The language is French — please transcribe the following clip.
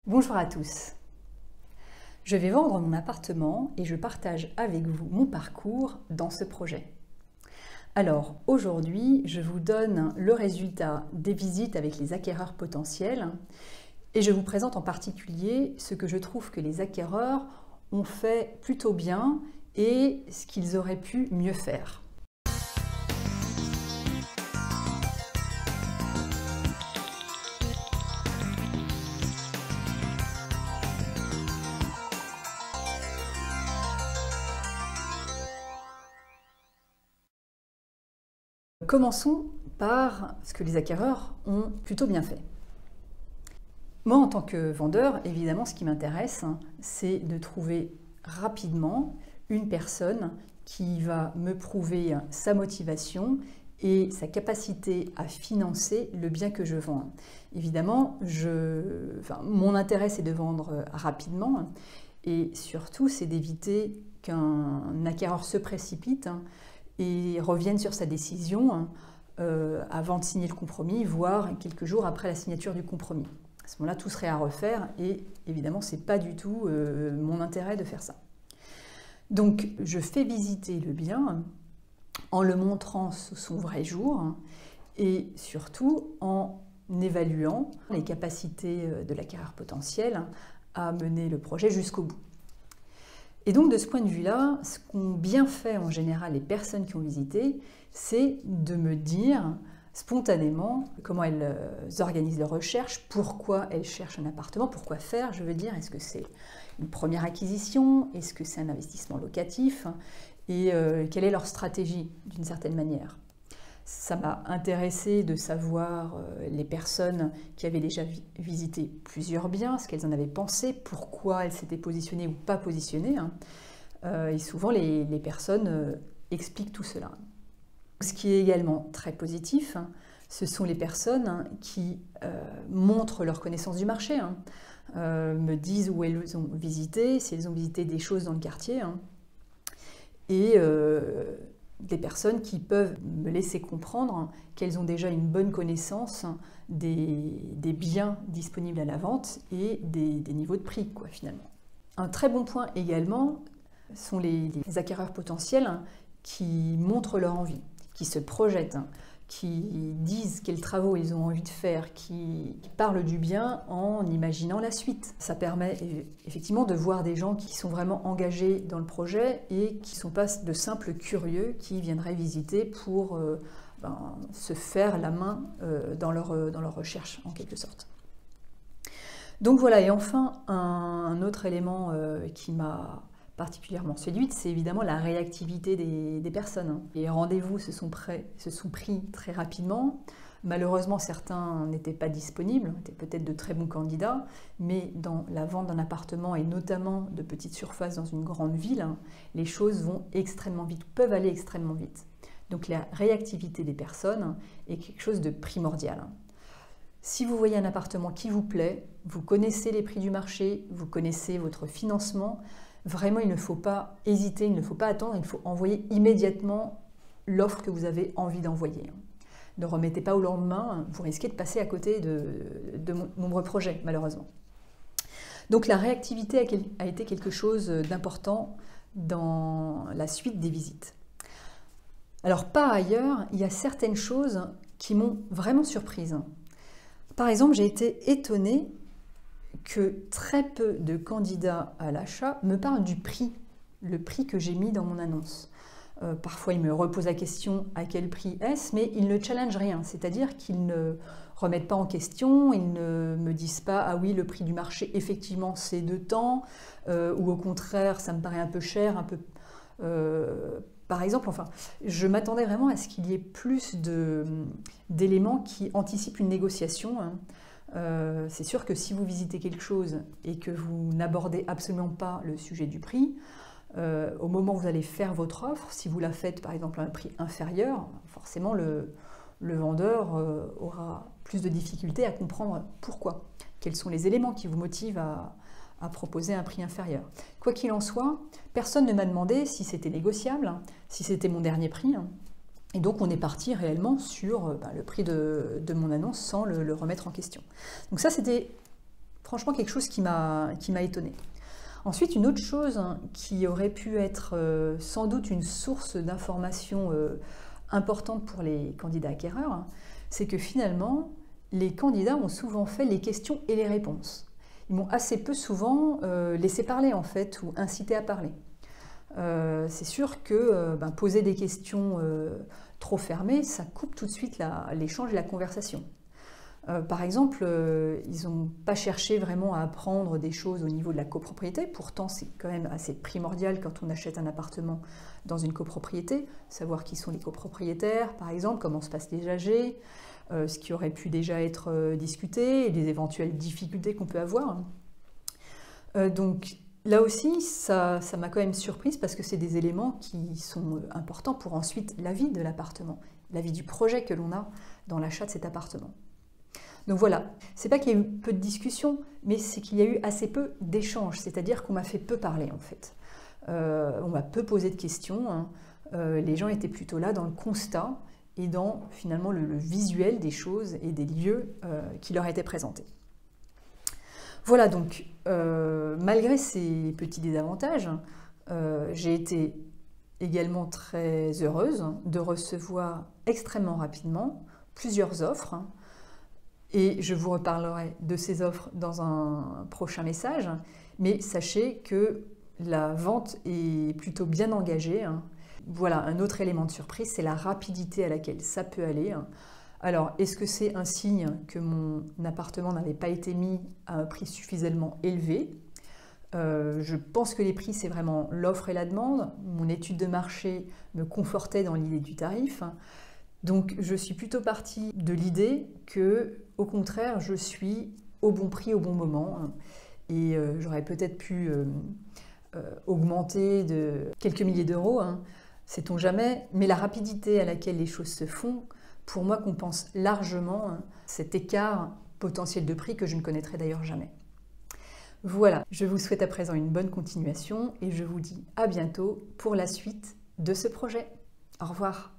Bonjour à tous. Je vais vendre mon appartement et je partage avec vous mon parcours dans ce projet. Alors aujourd'hui, je vous donne le résultat des visites avec les acquéreurs potentiels et je vous présente en particulier ce que je trouve que les acquéreurs ont fait plutôt bien et ce qu'ils auraient pu mieux faire. Commençons par ce que les acquéreurs ont plutôt bien fait. Moi, en tant que vendeur, évidemment, ce qui m'intéresse, c'est de trouver rapidement une personne qui va me prouver sa motivation et sa capacité à financer le bien que je vends. Évidemment, mon intérêt, c'est de vendre rapidement et surtout, c'est d'éviter qu'un acquéreur se précipite et revienne sur sa décision avant de signer le compromis, voire quelques jours après la signature du compromis. À ce moment-là, tout serait à refaire et évidemment, ce n'est pas du tout mon intérêt de faire ça. Donc, je fais visiter le bien en le montrant sous son vrai jour et surtout en évaluant les capacités de l'acquéreur potentiel à mener le projet jusqu'au bout. Et donc, de ce point de vue-là, ce qu'ont bien fait en général les personnes qui ont visité, c'est de me dire spontanément comment elles organisent leurs recherches, pourquoi elles cherchent un appartement, pourquoi faire, je veux dire, est-ce que c'est une première acquisition, est-ce que c'est un investissement locatif, et quelle est leur stratégie d'une certaine manière. Ça m'a intéressé de savoir les personnes qui avaient déjà visité plusieurs biens, ce qu'elles en avaient pensé, pourquoi elles s'étaient positionnées ou pas positionnées. Et souvent, les personnes expliquent tout cela. Ce qui est également très positif, ce sont les personnes qui montrent leur connaissance du marché, me disent où elles ont visité, si elles ont visité des choses dans le quartier, et des personnes qui peuvent me laisser comprendre qu'elles ont déjà une bonne connaissance des biens disponibles à la vente et des niveaux de prix, finalement. Un très bon point également sont les acquéreurs potentiels qui montrent leur envie, qui se projettent, qui disent quels travaux ils ont envie de faire, qui parlent du bien en imaginant la suite. Ça permet effectivement de voir des gens qui sont vraiment engagés dans le projet et qui ne sont pas de simples curieux qui viendraient visiter pour se faire la main dans leur recherche, en quelque sorte. Donc voilà, et enfin, un autre élément qui m'a particulièrement séduite, c'est évidemment la réactivité des personnes. Les rendez-vous se sont pris très rapidement. Malheureusement, certains n'étaient pas disponibles, étaient peut-être de très bons candidats, mais dans la vente d'un appartement et notamment de petites surfaces dans une grande ville, les choses vont extrêmement vite, peuvent aller extrêmement vite. Donc la réactivité des personnes est quelque chose de primordial. Si vous voyez un appartement qui vous plaît, vous connaissez les prix du marché, vous connaissez votre financement, vraiment, il ne faut pas hésiter, il ne faut pas attendre, il faut envoyer immédiatement l'offre que vous avez envie d'envoyer. Ne remettez pas au lendemain, vous risquez de passer à côté de nombreux projets, malheureusement. Donc la réactivité a été quelque chose d'important dans la suite des visites. Alors par ailleurs, il y a certaines choses qui m'ont vraiment surprise. Par exemple, j'ai été étonnée que très peu de candidats à l'achat me parlent du prix, le prix que j'ai mis dans mon annonce. Parfois, ils me reposent la question à quel prix est-ce, mais ils ne challengent rien, c'est-à-dire qu'ils ne remettent pas en question, ils ne me disent pas « ah oui, le prix du marché, effectivement, c'est de temps », ou au contraire, ça me paraît un peu cher, un peu... Par exemple, enfin, je m'attendais vraiment à ce qu'il y ait plus d'éléments qui anticipent une négociation. C'est sûr que si vous visitez quelque chose et que vous n'abordez absolument pas le sujet du prix, au moment où vous allez faire votre offre, si vous la faites par exemple à un prix inférieur, forcément le vendeur aura plus de difficultés à comprendre pourquoi. Quels sont les éléments qui vous motivent à proposer un prix inférieur. Quoi qu'il en soit, personne ne m'a demandé si c'était négociable, si c'était mon dernier prix. Et donc on est parti réellement sur le prix de mon annonce sans le remettre en question. Donc ça c'était franchement quelque chose qui m'a étonnée. Ensuite, une autre chose qui aurait pu être sans doute une source d'information importante pour les candidats acquéreurs, c'est que finalement, les candidats ont souvent fait les questions et les réponses. Ils m'ont assez peu souvent laissé parler en fait, ou incité à parler. C'est sûr que poser des questions trop fermées, ça coupe tout de suite l'échange et la conversation. Par exemple, ils n'ont pas cherché vraiment à apprendre des choses au niveau de la copropriété. Pourtant, c'est quand même assez primordial quand on achète un appartement dans une copropriété, savoir qui sont les copropriétaires, par exemple, comment se passe les AG, ce qui aurait pu déjà être discuté, et les éventuelles difficultés qu'on peut avoir. Donc là aussi, ça m'a quand même surprise parce que c'est des éléments qui sont importants pour ensuite la vie de l'appartement, la vie du projet que l'on a dans l'achat de cet appartement. Donc voilà, c'est pas qu'il y a eu peu de discussions, mais c'est qu'il y a eu assez peu d'échanges, c'est-à-dire qu'on m'a fait peu parler en fait. On m'a peu posé de questions, hein. Les gens étaient plutôt là dans le constat et dans finalement le visuel des choses et des lieux qui leur étaient présentés. Voilà donc, malgré ces petits désavantages, j'ai été également très heureuse de recevoir extrêmement rapidement plusieurs offres. Et je vous reparlerai de ces offres dans un prochain message. Mais sachez que la vente est plutôt bien engagée. Voilà, un autre élément de surprise, c'est la rapidité à laquelle ça peut aller. Alors, est-ce que c'est un signe que mon appartement n'avait pas été mis à un prix suffisamment élevé ? Je pense que les prix, c'est vraiment l'offre et la demande. Mon étude de marché me confortait dans l'idée du tarif. Donc, je suis plutôt partie de l'idée que, au contraire, je suis au bon prix, au bon moment. Et j'aurais peut-être pu augmenter de quelques milliers d'euros, sait-on jamais. Mais la rapidité à laquelle les choses se font, pour moi, compense largement cet écart potentiel de prix que je ne connaîtrai d'ailleurs jamais. Voilà, je vous souhaite à présent une bonne continuation et je vous dis à bientôt pour la suite de ce projet. Au revoir.